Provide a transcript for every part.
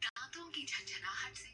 दांतों की झंझनाहट से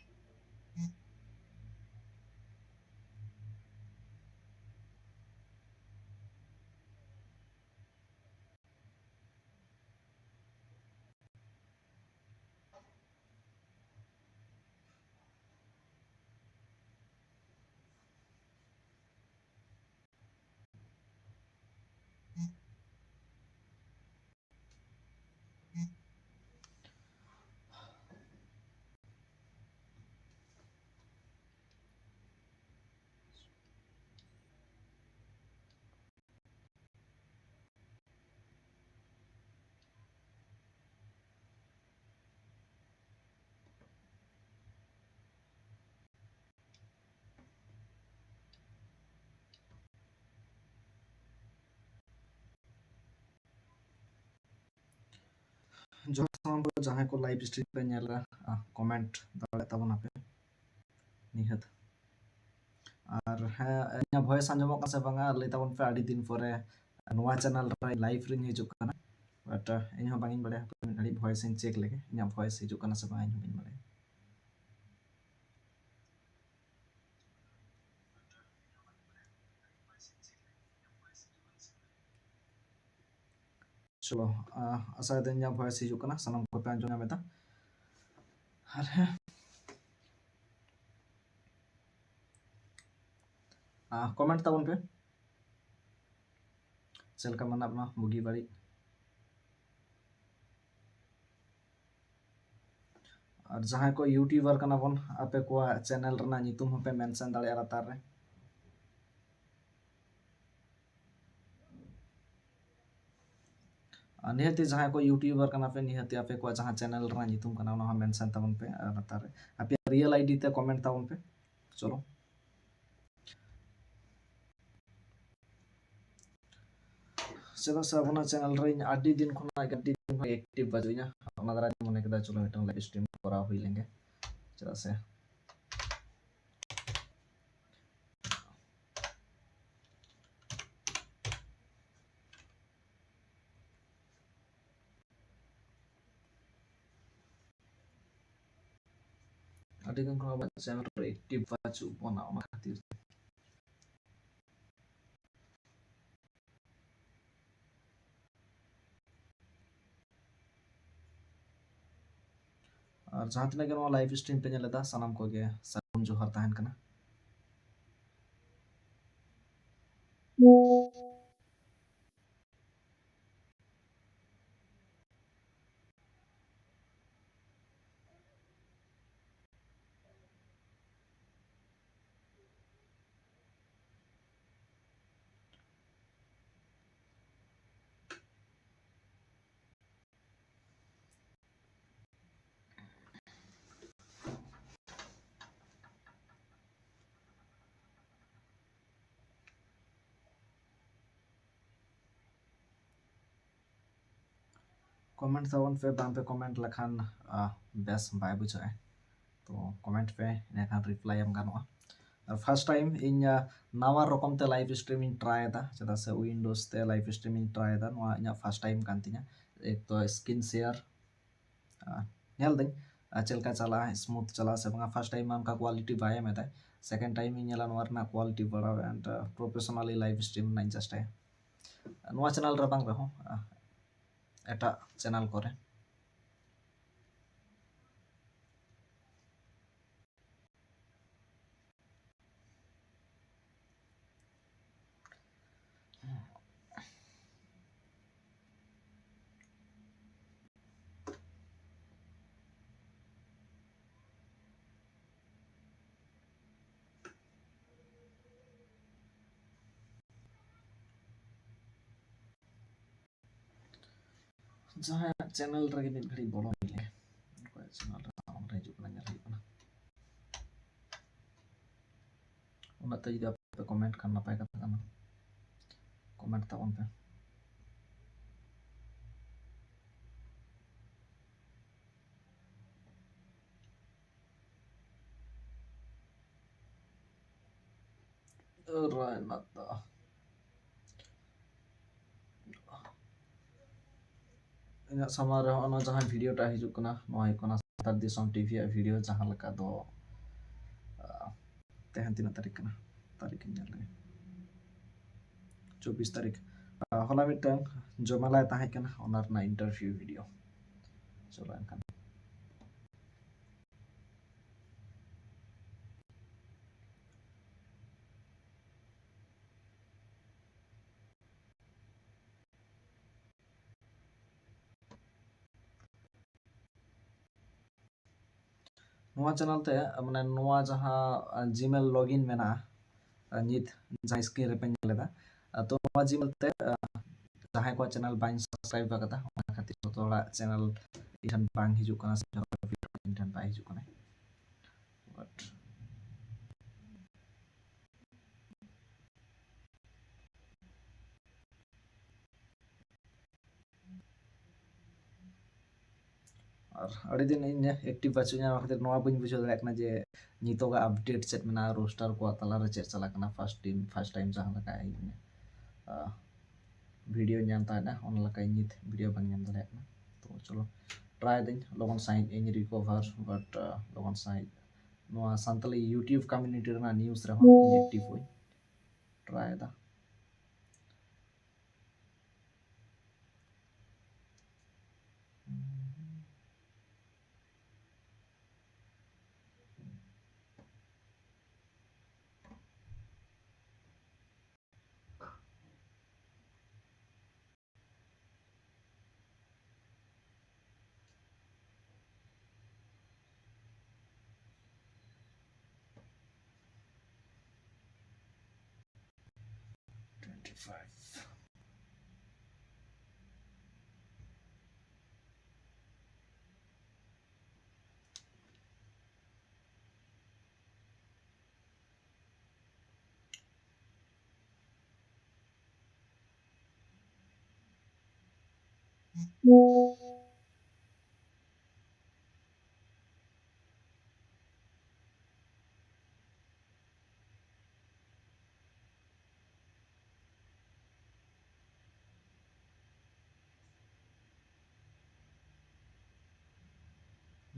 जो जहाँ को लाइव स्ट्रीम पे नेला कमेंट दाड़े तबना पे निहत और है इना वॉइस आंजमो का से बांगा ले तबन पे आडी दिन परे नोवा चैनल रे लाइव रे हिजुक kana बट इन हो बांगिन बड़े आडी वॉइस इन चेक लेगे इना वॉइस हिजुक kana से बांगिन बिन बड़े चलो आशा दिन इना वॉइस हिजुक kana सनम को पे आंजो मेता अरे कमेंट तबन पे चल का मना अपना बुगी बाड़ी और जहाँ को यूट्यूबर kana बन आपे को चैनल रना नितुम हो पे मेंशन दाड़े लातार रे निहती जहाँ को यूट्यूबर kana पे निहती आपे को जहाँ चैनल रना नितुम kana ओना मेंशन तबन पे लातार रे आपे रियल आईडी ते कमेंट तबन पे चलो चलो साबना चैनल रे आडी दिन खना आडी दिन एक्टिव बाजुइना ओना दारा मने केदा चलो मिटन लाइव स्ट्रीम करा हुई लेंगे चला से आडी दिन खना चैनल रे एक्टिव बाजु बना ओना खातिर और जहाँ तक के लाइव स्ट्रीम पे नेलेदा सनम को गे सागुन जोहार तहन कना कमेंट तबन पे बाम पे कमेंट लखान बेस बाय बुझाए तो कमेंट पे नेखान रिप्लाई एम गानोआ और फर्स्ट टाइम इन नावा रकम ते लाइव स्ट्रीमिंग ट्राई दा चदा से विंडोज ते लाइव स्ट्रीमिंग ट्राई दा नोआ इन फर्स्ट टाइम कान तिना एक तो स्क्रीन शेयर नेल दई चलका चला स्मूथ चला से बंगा फर्स्ट टाइम हमका क्वालिटी बाय में था सेकंड टाइम इन ला नोर ना क्वालिटी बड़ा and professionally live stream nine just है नोआ चैनल रे बांग रहो एटा चैनल करे जहाँ चैनल रे मिट घड़ी बोलो मिले चैनल रे साउंड रे जो कना nyari kana उना त जदी पे कमेंट खान नपाय कथा काना कमेंट ताबन पे रायनाता इन समार रे जहां वीडियो टा हिजुक कना नोआ हिजुक कना सातार दिसम टीवी वीडियो जहां लका दो तेहन तीन तारीख कना तारीख ᱧᱮᱞ ᱞᱮ 24 तारीख होला मिटन जमाला ताहे कना ओना रना इंटरव्यू वीडियो चलो एनखान नोआ चैनल ते माने नोआ जहां जीमेल लॉगिन मेना नित जहां स्क्रीन रे पे नेलेदा तो नोआ जीमेल ते जहां को चैनल बाइन सब्सक्राइब करता ओना खातिर तोड़ा चैनल इठन बांग हिजुक कना इठन बाय हिजुक कना बट और अड़ी दिन इन एक्टिव बचुना खातिर नोआ बइन बुझो दाड़ा कना जे नितोगा अपडेट चेक मेना रोस्टर को तला रे चेक चला कना फर्स्ट टाइम जहां लगा वीडियो नाम ताना ओन लका नित वीडियो बांग नाम दाड़ा कना तो चलो ट्राई दिन लोगन साइन इन रिकवर बट लोगन साइन नोआ संतली यूट्यूब कम्युनिटी रे न्यूज़ रे हो एक्टिव होई ट्राई दा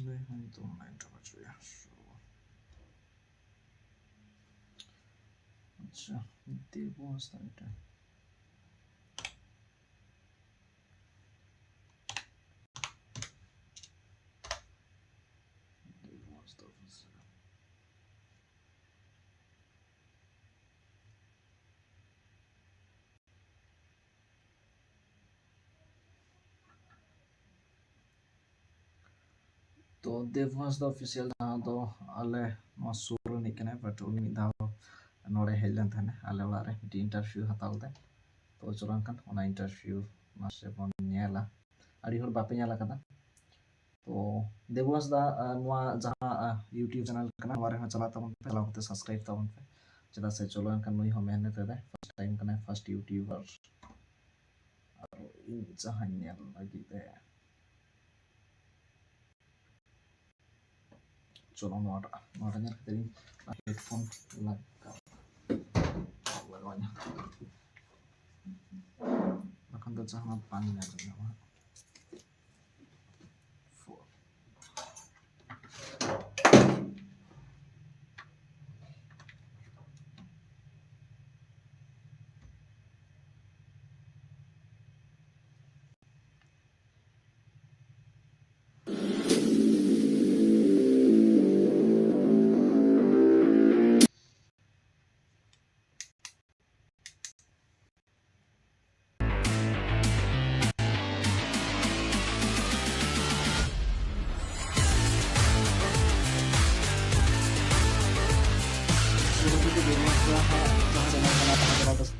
नहीं हम तो ऑनलाइन बच गया अच्छा देवो स्टाइट देवो स्टाइट तो देववंश द ऑफिशियल जहां दो आले नो सुर निकने बट उनी दाव नोड़े हेलन थाने आले ओड़ा रे मिटी इंटरव्यू हताल दे तो चुरान kan ओना इंटरव्यू मासे बन नेला आड़ी होर बापे नेला कदा तो देववंश दा नोआ जहां यूट्यूब चैनल कना वारे हो चला तमन पहला होते सब्सक्राइब तमन पे चला से चलो kan नुई हो मेहनत दे फर्स्ट टाइम कना फर्स्ट यूट्यूबर इन जहां नेल लगी दे चलो नोटा ᱧᱮᱞ ᱠᱟᱛᱮ हेडफोन लगावाnya bahkan tuh sangat panjang juga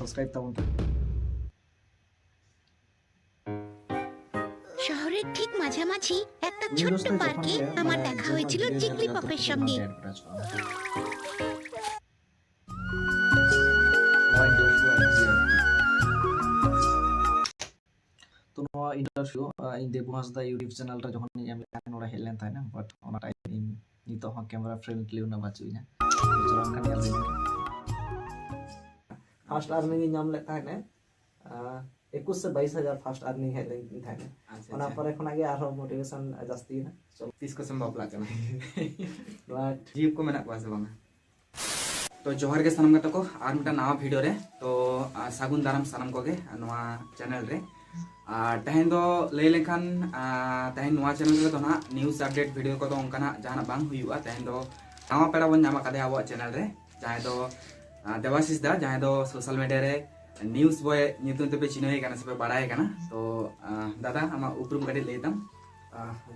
subscribe তাবন শহরের ঠিক মাঝামাঝি একটা ছোট্ট পার্কে আমার দেখা হয়েছিল জিগলি পপের সঙ্গে। इंटरव्यू इन देबू हांसदा यूट्यूब चैनल रे जखन इन एम लेखान नोडे हेज लेन थायना बट ओना टाइम इन नितो हो कैमरा फ्रेंडली उना बाचुइना चलो अनका नेल लेन फर्स्ट अर्निंग इन नाम ले थायना 21 से 22,000 फर्स्ट अर्निंग हेज लेन थायना ओना परे खना गे आरो मोटिवेशन जास्ती ना चलो 30 को संभव बापला कना बट जीव को मेना पास बांगा तो जोहर के सनम गतो को आर मिटा नवा वीडियो रे तो सागुन दाराम सनम को गे नवा चैनल रे तहन दो ले लेखान तहन नवा चैनल रे तो ना न्यूज़ अपडेट वीडियो को तो उनका जहां बांग हुआ तहन दो नवा पेड़ा बन नामा कदे आबो चैनल रे जहां दो देवाशीष दा जहां दो सोशल मीडिया रे न्यूज़ बॉय नितुन ते पे चिन्हय काना से पे बाड़ाय काना तो दादा आमा उपरुम कदे लेदम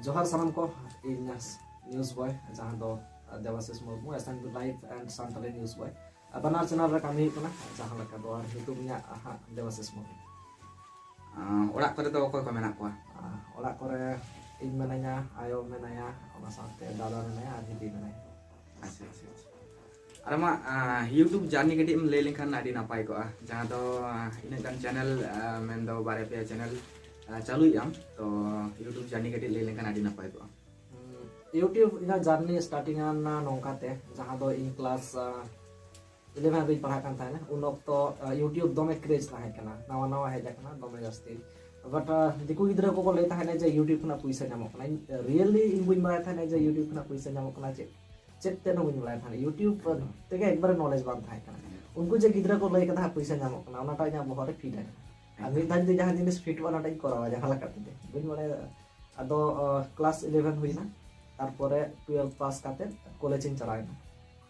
जोहार सनम को इन न्यूज़ बॉय जहां दो Debashish Murmu SN live and सांतले न्यूज़ बॉय बनार चैनल रे कामी कना जहां लका दो हितुम nya देवाशीष मुर्मू ओड़ा करे तो कोय को मेना को ओड़ा करे इन मेनाया आयो मेनाया ओना साथे दादा मेनाया आर हिदी मेनाया अच्छा अच्छा अरे मा यूट्यूब जर्नी कटी ले लेखान आदि नापाय को जहां दो इन गान चैनल मेन दो बारे पे चैनल चालू याम तो यूट्यूब जर्नी कटी ले लेखान आदि नापाय को यूट्यूब ina जर्नी स्टार्टिंग ना नोंकाते जहां दो इन क्लास 11 रे पढ़ा कान थाना उन ऑक्तो यूट्यूब दोमे क्रेज थाहे कना नवा नवा हेज कना दोमे जास्ती बट दिकु गिद्रा को ले थाने जे यूट्यूब ना पैसा नामो कना रियली इन बुइन बड़ा थाने जे यूट्यूब ना पैसा नामो कना चेते न बुइन बड़ा थाने यूट्यूब तेगे एक बार नॉलेज बांग थाहे कना उनको जे गिद्रा को ले कथा पैसा नामो कना ओनाटा nya बहरे फिट है आमी दान जे जहां जिनिस फिट वाला टाइम करावा जहां लकाते बुइन बड़ा अदो क्लास 11 हुइना तारपरे 12 पास काते कॉलेज इन चलायना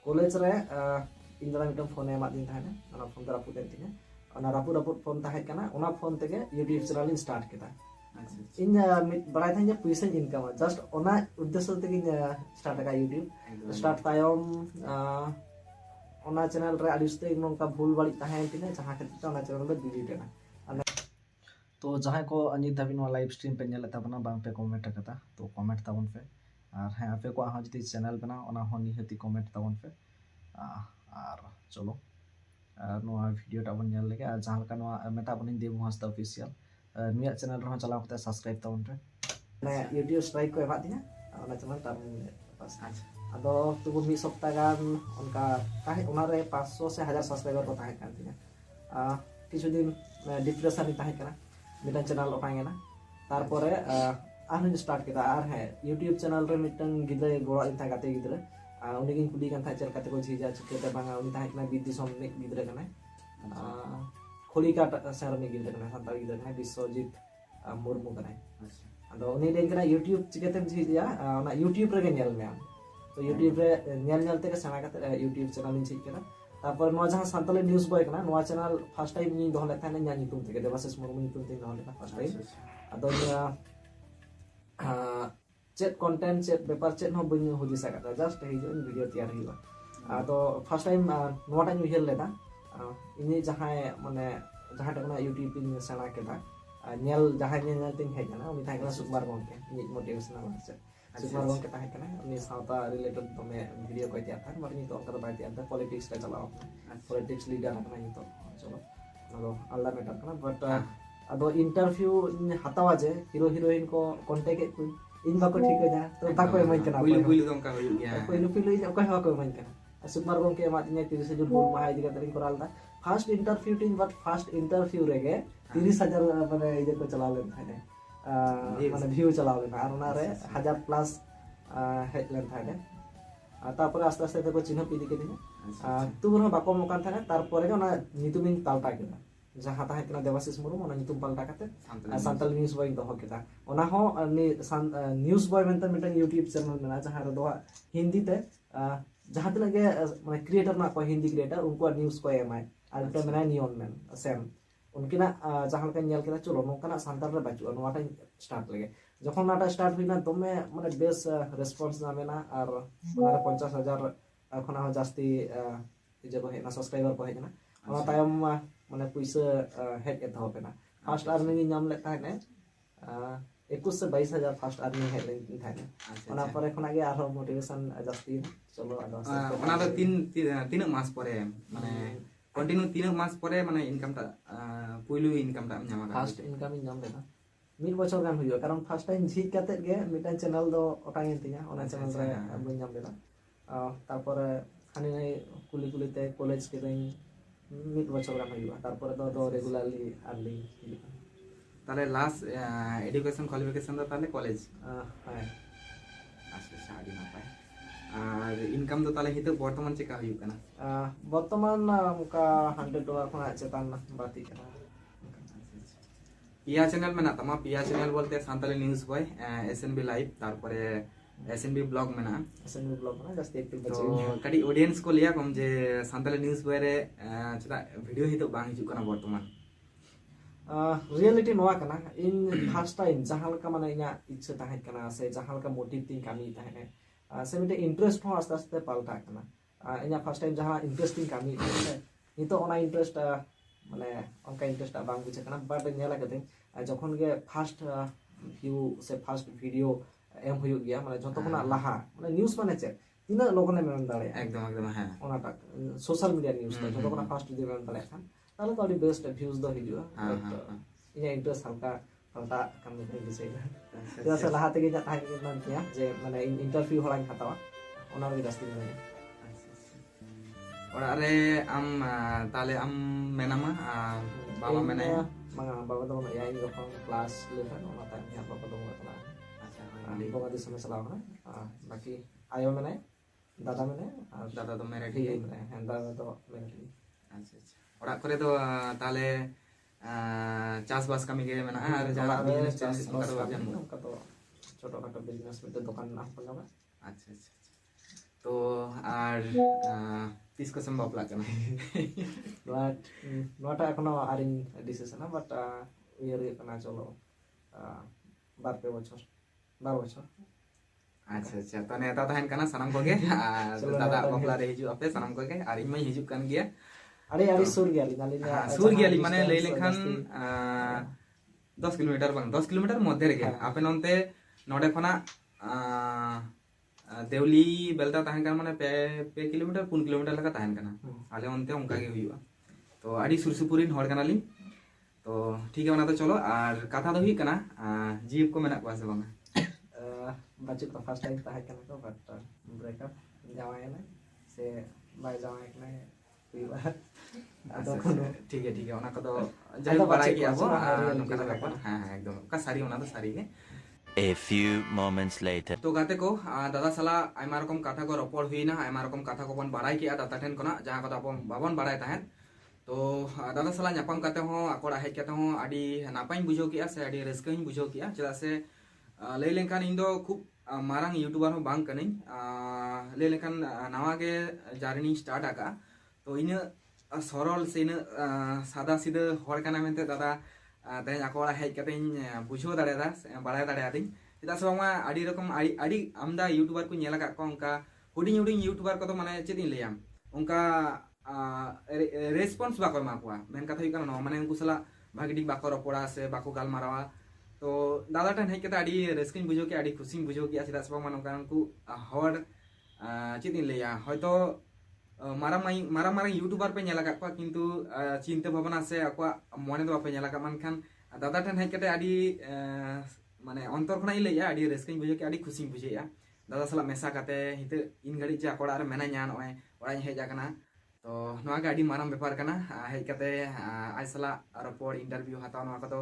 कॉलेज रे इन दादा मिटम फोन एमा दिन थाने ओना फोन रापु देन तिने ओना रापु फोन ताहे कना ओना फोन तेगे यूट्यूब चैनल इन स्टार्ट केदा इन बड़ाय थाने पैसा इनकम जस्ट ओना उद्देश्य तेगे स्टार्ट का यूट्यूब स्टार्ट तायम ओना चैनल रे आदिस्ते नोंका भूल बाड़ी ताहे तिने जहां खातिर ओना चैनल रे डिलीट ना तो जहां को अनित धाबी नो लाइव स्ट्रीम पे नेला तबना बांग पे कमेंट कता तो कमेंट ताबन पे और हाँ आपे को हाँ जदि चैनल बना ओना हो निहती कमेंट ताबन पे और चलो नोआ वीडियो ताबन नेल लेगे और जहां का नोआ मेता बनि देबु हांसदा ऑफिशियल नुया चैनल रे चलाव कते सब्सक्राइब ताबन पे ने यूट्यूब स्ट्राइक को एमा दिना ओना चैनल ताबन पास अदो तुबु मी सप्ताह गान उनका ताहे ओना रे 500 से 1000 सब्सक्राइबर को ताहे कान दिना किछु दिन डिप्रेशन ताहे कना मिटन चैनल ओटांगेना तारपरे आरहन स्टार्ट केदा आर है यूट्यूब चैनल रे मिटन गिद्रे गोड़ा इन था गाते गिद्रे उनी गिन कुली कान था चल काते को झिजा चिकेते बांगा उनी था कना विद्युसम ने गिद्रे कना खोली का शहर में गिद्रे कना संताल गिद्रे कना विश्वजीत मुर्मू कना अदो उनी लेन कना यूट्यूब चिकेते झिजा ना यूट्यूब रे नेल में तो यूट्यूब रे नेल ते सेना काते यूट्यूब चैनल इन चिकेना तापर नो जहां संताल न्यूज़ बॉय कना नो चैनल फर्स्ट टाइम नी दोहले थाने nya नितुम ते देवाशीष मुर्मू नितुम ते दोहले फर्स्ट टाइम अदो चेट कंटेंट चेट पेपर चेट हो बइन हुदिसा का जस्ट हिजो वीडियो तैयार हुआ तो फर्स्ट टाइम नोटा न्यू हियर लेदा इनी जहां माने जहां टकना यूट्यूब इन सेना केदा नेल जहां नेल तिन हे जाना उनी थाकना सुकुमार गंके नि मोटिवेशनल से सुकुमार गंके ताहे कना उनी सावता रिलेटेड तो में वीडियो को तैयार था मगर नि तो अंकर बाय तैयार था पॉलिटिक्स का चलाओ पॉलिटिक्स लीडर अपना नि तो चलो नो अल्लाह मैटर कना बट अदो इंटरव्यू हतावा जे हीरो हीरोइन को कांटेक्ट के कुन इन बाको ठीक है तो बाको एमन कना पुइलु तो का होय गया पुइलु ओका हो को एमन कना सुकुमार गंके एमा तिने 30 जन हुल माहा इदिका तरिन कोरालदा फर्स्ट इंटरव्यू टिन बट फर्स्ट इंटरव्यू रेगे 30,000 माने इजे को चला लेन थाने माने व्यू चला लेन आर ओना रे 1000 प्लस हेड लेन थाने तारपर आस्ते आस्ते को चिन्ह पीदी के दिने तुबुन बाको मकान थाने तारपर ओना नितुमिन तालटा केदा जहां ताहे कना देवाशीष मुर्मू ओना नितुम पाल्टा काते सांताल न्यूज़ बॉय दो केदा ओना हो न्यूज़ बॉय मेंतन मिटन यूट्यूब चैनल मेना जहां रे दो हिंदी ते जहां तने के माने क्रिएटर ना को हिंदी क्रिएटर उनको न्यूज़ को एमआई आर पे मेना नियन मेन सेम उनकिना जहां का नेल केदा चलो नोकना सांताल रे बाचु नोटा स्टार्ट लगे जखन नाटा स्टार्ट हुइना तमे माने बेस रेस्पॉन्स नामेना और ओना 50,000 खना हो जास्ती जे को हेना सब्सक्राइबर को हेना ओना तायम माने पैसा हेड के था पेना फर्स्ट अर्निंग नाम ले थाने 21 से 22,000 फर्स्ट अर्निंग हेड ले थाने ओना परे खना गे आरो मोटिवेशन जास्ती चलो आदो ओना तो तीन मास परे माने कंटिन्यू 3 मास परे माने इनकम ता पुइलु इनकम ता न्यामा फर्स्ट इनकम नाम लेना ᱢᱤᱫ ᱵᱚᱪᱷᱚᱨ ᱜᱟᱱ ᱦᱩᱭᱩᱜᱼᱟ ᱠᱟᱨᱚᱱ ᱯᱷᱟᱥᱴ ᱴᱟइम ᱡᱷᱤᱡ ᱠᱟᱛᱮᱫ ᱜᱮ ᱢᱤᱫᱴᱟᱝ ᱪᱮᱱᱮᱞ ᱫᱚ ᱚᱴᱟᱝᱮᱱ ᱛᱤᱧᱟ ᱚᱱᱟ ᱪᱮᱱᱮᱞ ᱨᱮ ᱵᱟᱹᱧ ᱧᱟᱢ ᱞᱮᱫᱟ ᱛᱟᱨᱯᱚᱨᱮ ᱦᱟᱹᱱᱤ ᱱᱟᱹᱭ ᱠᱩᱞᱤ ᱠᱩᱞᱤᱛᱮ ᱠᱚᱞᱮᱡᱽ ᱠᱤᱫᱟᱹᱧ ᱢᱤᱫ ᱵᱚᱪᱷᱚর ᱜᱟᱱ ᱦᱩᱭᱩᱜᱼᱟ ᱛᱟᱨᱯᱚরে ᱫᱚ রেগুলারলি আর্লি ᱦᱤᱡᱩᱜ ᱠᱟᱱᱟ তাহলে লাস্ট এডুকেশন কোয়ালিফিকেশন ᱫᱚ তাহলে কলেজ ᱦᱮᱸ আচ্ছা আচ্ছা ᱟᱹᱰᱤ ᱱᱟᱯᱟᱭ আর ইনকাম ᱫᱚ তাহলে হিতে বর্তমান ᱪᱮᱠᱟ ᱦᱩᱭᱩᱜ ᱠᱟᱱᱟ বর্তমান ᱚᱱᱠᱟ $100 ᱠᱷᱚᱱᱟᱜ ᱪᱮᱛᱟᱱ ᱵᱟᱹᱲᱛᱤ ᱠᱟᱱᱟ পিয়া চ্যানেল মেনা তামা পিয়া চ্যানেল বলতে Santali news boy SNB live তারপরে এসএনবি ব্লগ মেনা SNB ব্লগ মানে জাস্ট একটু তো বাঁচিয়ে কাটি অডিয়েন্স কো লিয়া কম যে সান্তালি নিউজ বয় রে চেদা ভিডিও হিতো বাং হিজুক কানা বর্তমান রিয়েলিটি নোয়া কানা ᱤᱧ ফার্স্ট টাইম ᱡᱟᱦᱟᱸ ᱞᱮᱠᱟ ᱢᱟᱱᱮ ᱤᱧᱟᱹᱜ ᱤᱪᱪᱷᱟᱹ ᱛᱟᱦᱮᱸ ᱠᱟᱱᱟ ᱥᱮ ᱡᱟᱦᱟᱸ ᱞᱮᱠᱟ ᱢᱳᱴᱤভ ᱛᱤᱧ ᱠᱟᱹᱢᱤ ᱛᱟᱦᱮᱸ ᱥᱮ ᱢᱤᱫᱴᱮᱱ ᱤᱱᱴᱟᱨᱮᱥᱴ ᱦᱚᱸ ᱟᱥᱛᱮ ᱟᱥᱛᱮ ᱯᱟল্ᱴᱟᱜ ᱠᱟᱱᱟ ᱤᱧᱟᱹᱜ ফার্স্ট টাইম ᱡᱟᱦᱟᱸ ᱤᱱᱴᱟᱨᱮᱥᱴ ᱛᱤᱧ ᱠᱟᱹᱢᱤ ᱛᱟᱦᱮᱸ ᱱᱤᱛᱚᱜ ᱚᱱᱟ ᱤᱱᱴᱟᱨᱮᱥᱴ মানে অনকা ইন্টারেস্ট বাং বুঝে কানা বাট ᱧᱮᱞ ᱟᱠᱟᱫᱟᱹᱧ যখন গে ফার্স্ট ভিউ সে ফার্স্ট ভিডিও এম ᱦᱩᱭᱩᱜ ᱜᱮᱭᱟ মানে যত ᱠᱷᱚᱱᱟᱜ ᱞᱟᱦᱟ মানে নিউজ মানে ᱪᱮᱫ ᱛᱤᱱᱟᱹᱜ ᱞᱚᱜᱚᱱᱮᱢ ᱮᱢ ᱫᱟᱲᱮᱭᱟᱜᱼᱟ একদম একদম হ্যাঁ ᱚᱱᱟᱴᱟᱜ ᱥᱳᱥᱟᱞ ᱢᱤᱰᱤয়া ᱱᱤউজ ᱫᱚ ᱡᱚᱛᱚ ᱠᱷᱚᱱᱟᱜ ᱯᱷᱟᱥᱴ ᱡᱩᱫᱤ ᱮᱢ ᱫᱟᱲᱮᱭᱟᱜ ᱠᱷᱟᱱ তাহলে তো ᱟᱹᱰᱤ বেস্ট ভিউজ ᱫᱚ ᱦᱤᱡᱩᱜᱼᱟ ᱤᱧᱟᱹᱜ ᱤᱱᱴᱟᱨᱮᱥᱴ ᱦᱟᱞᱠᱟ ᱯᱟᱞᱴᱟᱜ ᱠᱟᱱ ᱞᱮᱠᱟᱧ ᱵᱩᱡᱷᱟᱹᱣᱮᱫᱟ ᱪᱮᱫᱟᱜ ᱥᱮ ᱞᱟᱦᱟ ᱛᱮᱜᱮ ᱤᱧᱟᱹᱜ ᱛᱟᱦᱮᱸ ᱠᱟᱱ ᱛᱤᱧᱟ ᱡᱮ ᱢᱟᱱᱮ ᱤᱱᱴᱟᱨᱵᱷᱤᱭᱩ ᱦᱚᱲᱟᱧ ᱦᱟᱛᱟᱣᱟ ᱚᱱᱟ ᱨᱮᱜᱮ ᱡᱟᱹᱥᱛᱤ ᱢᱤᱱᱟᱹᱧᱟ ᱚᱲᱟᱜ ᱨᱮ ᱟᱢ ᱛᱟᱦᱞᱮ ᱟᱢ ᱢᱮᱱᱟᱢᱟ বাবা মেনায় ᱵᱟᱝᱟ ᱵᱟᱵᱟ ᱫᱚ ᱵᱟᱹᱱᱩᱜ ᱮᱭᱟ ᱤᱧ ᱡᱚᱠᱷᱚᱱ ᱠᱞᱟᱥ 11 ᱚᱱᱟ ᱛᱟᱭᱚᱢ ᱤᱧᱟᱹᱜ ᱵᱟᱵᱟ ᱫᱚ ᱵᱚᱸᱜᱟ ᱛᱟᱞᱟᱜᱼᱟ আচ্ছা ᱵᱚᱸᱜᱟ ᱫᱤᱥᱚᱢᱮ ᱪᱟᱞᱟᱣ ᱠᱟᱱᱟ ᱵᱟᱹᱠᱤ ᱟᱭᱳ ᱢᱮᱱᱟᱭᱟ ᱫᱟᱫᱟ ᱢᱮᱱᱟᱭᱟ ᱟᱨ দাদা তো মেরিড ᱫᱤᱫᱤ গᱮ ᱢᱮᱱᱟᱭᱟ ᱦᱮᱸ ᱫᱟᱫᱟ ᱫᱚ ᱢᱮᱱᱟᱭᱟ আচ্ছা আচ্ছা ᱚᱲᱟᱜ ᱠᱚᱨᱮ ᱫᱚ ᱛᱟᱦᱞᱮ চাষবাস ᱠᱟᱹᱢᱤ ᱜᱮ ᱢᱮᱱᱟᱜᱼᱟ ᱟᱨ ᱡᱟᱦᱟᱱᱟᱜ ᱵᱤᱡᱱᱮᱥ ᱴᱤᱡᱱᱮᱥ ᱚᱱᱠᱟ ᱫᱚ ᱵᱟᱹᱱᱩᱜᱼᱟ ᱚᱱᱠᱟ ᱫᱚ ছোট খাটো বিজনেস ᱢᱤᱫᱴᱮᱱ ᱫᱚᱠᱟন ᱢᱮᱱᱟᱜ ᱛᱟᱞᱮᱭᱟ আচ্ছা আচ্ছা তো আর ᱛᱤᱥ ᱠᱚᱥᱮᱢ ᱵᱟᱯᱞᱟᱜ ᱠᱟᱱᱟ বাট নটা এখনো আরিন ডিসিশন বাট উইয়ার হয়ে কানা চলো 12 বছর আচ্ছা আচ্ছা তো নেতা তাহেন কানা সানাম কোগে আর দাদা বাপলা রে হিজু আপে সানাম কোগে আর ইñ মাই হিজুক kan gya আরে আরে সুর গিয়ালি নালিনা সুর গিয়ালি মানে লই লেখান 10 কিলোমিটার বাং 10 কিলোমিটার মধ্যে রে আপে নন্তে নডে খনা দেউলি বেলতা তাহেন কান মানে পে কিলোমিটার 5 কিলোমিটার লাগা তাহেন কানা আলে অন্তে অনকা গে হুইবা তো আডি সুরসুপুরিন হড় কানালি তো ঠিক আছে ওনা তো চলো আর কথা তো হুই কানা জীব কো মেনা কোয়া সে বাং বাচ্চা তো ফার্স্ট টাইম তাহে কানা তো বাট ব্রেকআপ যাওয়ায় না সে বাই যাওয়ায় না হুইবা আদো কোনো ঠিক আছে ওনা কো তো যাই বাড়াই কি আবো নকা ব্যাপার হ্যাঁ হ্যাঁ একদম কা সারি ওনা তো সারি গে A few moments later. तो गाते को दादा साला आयमा रकम कथा को रपड़ हुईना आयमा रकम कथा को बन बाड़ाई किया दादा ठेन कोना जहां को अपन बाबन बाड़ाई ताहेन तो दादा साला ᱧᱟᱯᱟᱢ ᱠᱟᱛᱮ ᱦᱚᱸ ᱟᱠᱚᱲᱟ ᱦᱮᱡ ᱠᱟᱛᱮ ᱦᱚᱸ ᱟᱹᱰᱤ ᱱᱟᱯᱟᱭᱤᱧ ᱵᱩᱡᱷᱟᱹᱣ ᱠᱮᱜᱼᱟ ᱥᱮ ᱟᱹᱰᱤ ᱨᱟᱹᱥᱠᱟᱹᱧ ᱵᱩᱡᱷᱟᱹᱣ ᱠᱮᱜᱼᱟ ᱪᱮᱫᱟᱜ ᱥᱮ ᱞᱟᱹᱭ ᱞᱮᱱᱠᱷᱟᱱ ᱤᱧ ᱫᱚ ᱠᱷᱩᱵ ᱢᱟᱨᱟᱝ ᱤᱭᱩᱴᱩᱵᱟᱨ ᱦᱚᱸ ᱵᱟᱝ ᱠᱟᱹᱱᱟᱹᱧ ᱞᱟᱹᱭ ᱞᱮᱱᱠᱷᱟᱱ ᱱᱟᱣᱟ ᱜᱮ ᱡᱟᱨᱱᱤ ᱥᱴᱟर्ट ᱟᱠᱟᱜᱼᱟ तो ᱤᱱᱟᱹ ᱥᱚᱨᱚᱞ ᱥᱮ ᱤᱱᱟᱹ ᱥᱟᱫᱟ ᱥᱤᱫᱟᱹ ᱦᱚᱲ ᱠᱟᱱᱟ ᱢᱮᱱᱛᱮ ᱫᱟᱫᱟ ᱛᱮᱦᱮᱧ ᱟᱠᱚᱲᱟ ᱦᱮᱡ ᱠᱟᱛᱮᱧ ᱵᱩᱡᱷᱟᱹᱣ ᱫᱟᱲᱮᱭᱟᱫᱟ ᱵᱟᱲᱟᱭ ᱫᱟᱲᱮᱭᱟᱫᱤᱧ ᱪᱮᱫᱟᱜ ᱥᱮ ᱵᱟᱝᱢᱟ ᱟᱹᱰᱤ ᱨᱚᱠᱚᱢ ᱟᱹᱰᱤ ᱟᱢᱫᱟ ᱤᱭᱩᱴᱩᱵᱟᱨ ᱠᱚ ᱧᱮᱞ ᱟᱠᱟᱫ ᱠᱚᱣᱟ ᱚᱱᱠᱟ ᱦᱩᱰᱤᱧ ᱦᱩᱰᱤᱧ ᱤᱭᱩᱴᱩᱵᱟर ᱠᱚᱫᱚ ᱢᱟᱱᱮ ᱪᱮᱫ ᱤᱧ ᱞᱟᱹᱭᱟ ᱚᱱᱠᱟ রেসপন্স বাকো এমা কোয়া মেন কথা হুᱭᱩᱜ ᱠᱟᱱᱟ মানে উনকু সালা ভাগি ঠিক বাকো রপড়া সে বাকো গালমারাওয়া তো দাদা ᱴᱷᱮᱱ ᱦᱮᱡ ᱠᱟᱛᱮ ᱟᱹᱰᱤ ᱨᱟᱹᱥᱠᱟᱹᱧ ᱵᱩᱡᱷᱟᱹᱣ ᱠᱮᱜᱼᱟ ᱟᱹᱰᱤ ᱠᱷᱩᱥᱤᱧ ᱵᱩᱡᱷᱟᱹᱣ ᱠᱮᱜᱼᱟ ᱪᱮᱫᱟᱜ ᱥᱮ ᱵᱟᱝᱢᱟ ᱱᱚᱝᱠᱟ ᱩᱱᱠᱩ ᱦᱚᱲ ᱪᱮᱫ ᱤᱧ ᱞᱟᱹᱭᱟ ᱦᱚᱭᱛᱚ ᱢᱟᱨᱟᱝ ᱢᱟᱨᱟᱝ ᱤᱭᱩᱴᱩᱵᱟর ᱯᱮ ᱧᱮᱞ ᱟᱠᱟᱫ ᱠᱚᱣᱟ ᱠᱤᱱᱛᱩ চিন্তা ভাবনা সে ᱟᱠᱚᱣᱟᱜ ᱢᱚᱱᱮ ᱫᱚ ᱵᱟᱯᱮ ᱧᱮᱞ ᱟᱠᱟᱫ ᱢᱮᱱᱠᱷᱟᱱ দাদা ᱴᱷᱮᱱ ᱦᱮᱡ ᱠᱟᱛᱮ ᱟᱹᱰᱤ মানে অন্তর খনাই লইয়া আডি রেস্কিং বুঝে কি আডি খুশিং বুঝেয়া দাদা সালা মেসা কাতে হিতে ইন ঘড়ি যে আকড়া রে মেনা ᱧᱟ নয় ওড়াই হেজ আকানা তো নোয়া গে আডি মারাম ব্যাপার কানা হেজ কাতে আই সালা রপড় ইন্টারভিউ হাতাও নোয়া কত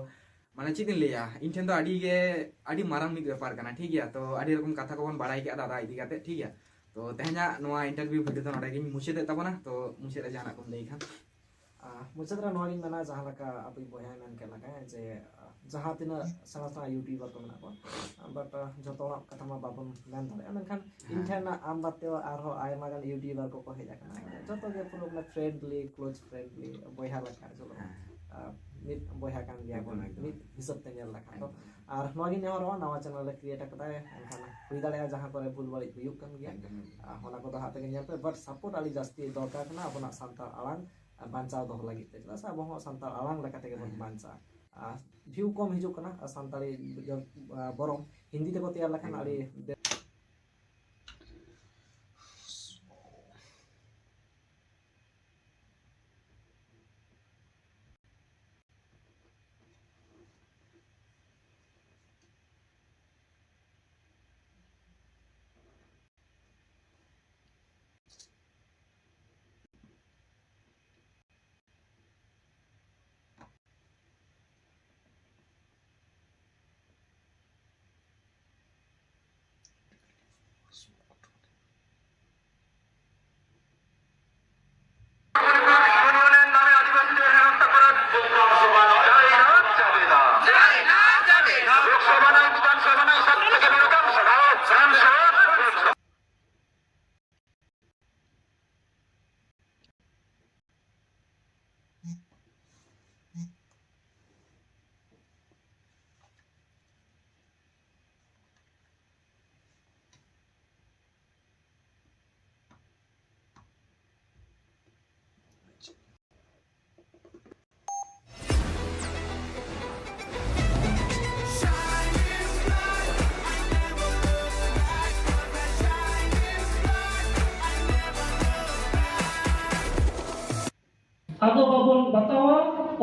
মানে চিদিন লইয়া ইন ঠেন তো আডি মারাম মিদ ব্যাপার কানা ঠিক গিয়া তো আডি রকম কথা কবন বাড়াই কে দাদা ইদি কাতে ঠিক গিয়া তো তেহেña নোয়া ইন্টারভিউ ভিডিও তো নডে গিন মুছে দে তাবনা তো মুছে রে জানা কম লই খান मुझे तरह नॉलेज में ना जहाँ लगा अभी बोया मैंने क्या लगा है जे जहाँ तीन संस्था यूट्यूबर को मना को बट जो तो कथा मा बाबन मैन धरे मैं खान इंटरन आम बातें आर हो आय मगन यूट्यूबर को हे जाकर जो तो ये पूरा अपना फ्रेंडली क्लोज फ्रेंडली बोया लगा चलो मित बोया कान दिया को मित हिसाब ते नेल लगा तो आर नॉगी ने और नवा चैनल रे क्रिएट करता है खाना हुई दाड़े जहाँ करे भूल बाड़ी हुई कान गया होना को तो हाथ के नेल पे बट सपोर्ट आली जास्ती दरकार ना अपना सान्ताल आलांग बांचाव दो लगी चला से अब सान्ताल आलांग लेकाते के बन बांचा ভিউ কম হিজুক কানা সান্তালি বরং হিন্দিতে কো তৈয়ার লেখান আড়ি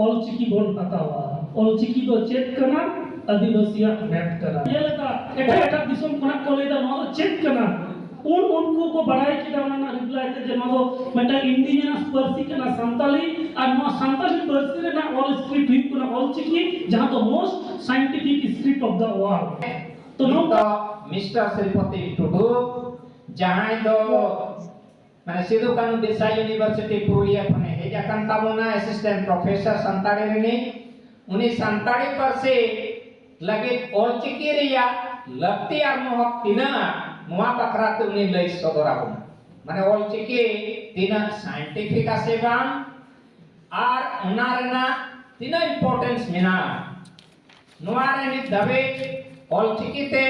ऑलचिकी बोल हतावा ऑलचिकी दो चेक करना आदिवासिया मैप करना ये लगा एटा दिसम खना को लेदा नो चेक करना उनको को बढ़ाई कि दाना रिप्लाई ते जे नो मेटा इंडिजिनस पर्सी के ना संताली और नो संताली पर्सी रे ना ऑल स्क्रिप्ट हिप को ऑलचिकी जहां तो most scientific script of the world तो नो मिस्टर श्रीपति टुडू जहां दो माने सिधु कानू देसाई यूनिवर्सिटी पुरुलिया खने हेजा कांताबोना असिस्टेंट प्रोफेसर संताड़ी रे उनी संताड़ी पर से लगे ऑलचिकी रिया लगती और मोहक तिना नुआ बकराते उनी लई सदराबो माने ऑलचिकी तिना साइंटिफिक आसेबा और उनारना तिना इंपोर्टेंस मिना नुआ रे नि दबे ऑलचिकी ते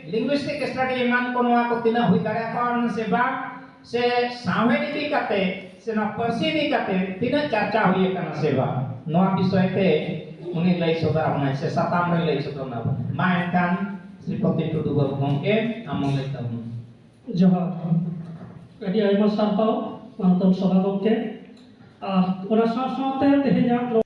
लिंग्विस्टिक स्टडी मान को नुआ को तिना हुई दाड़ा कोन सेबा से सावेनी भी कते से न पर्सी भी कते तिना चर्चा हुई कना सेवा नोआ विषय ते उनी लई सदरा होना से सताम रे लई सदरा माय कान श्रीपति टुडू बाबू गमके आमो लई तम जोहार अडी आइमा सारपाव मानतम सभा गमके आ ओना साथ साथे तेहेजा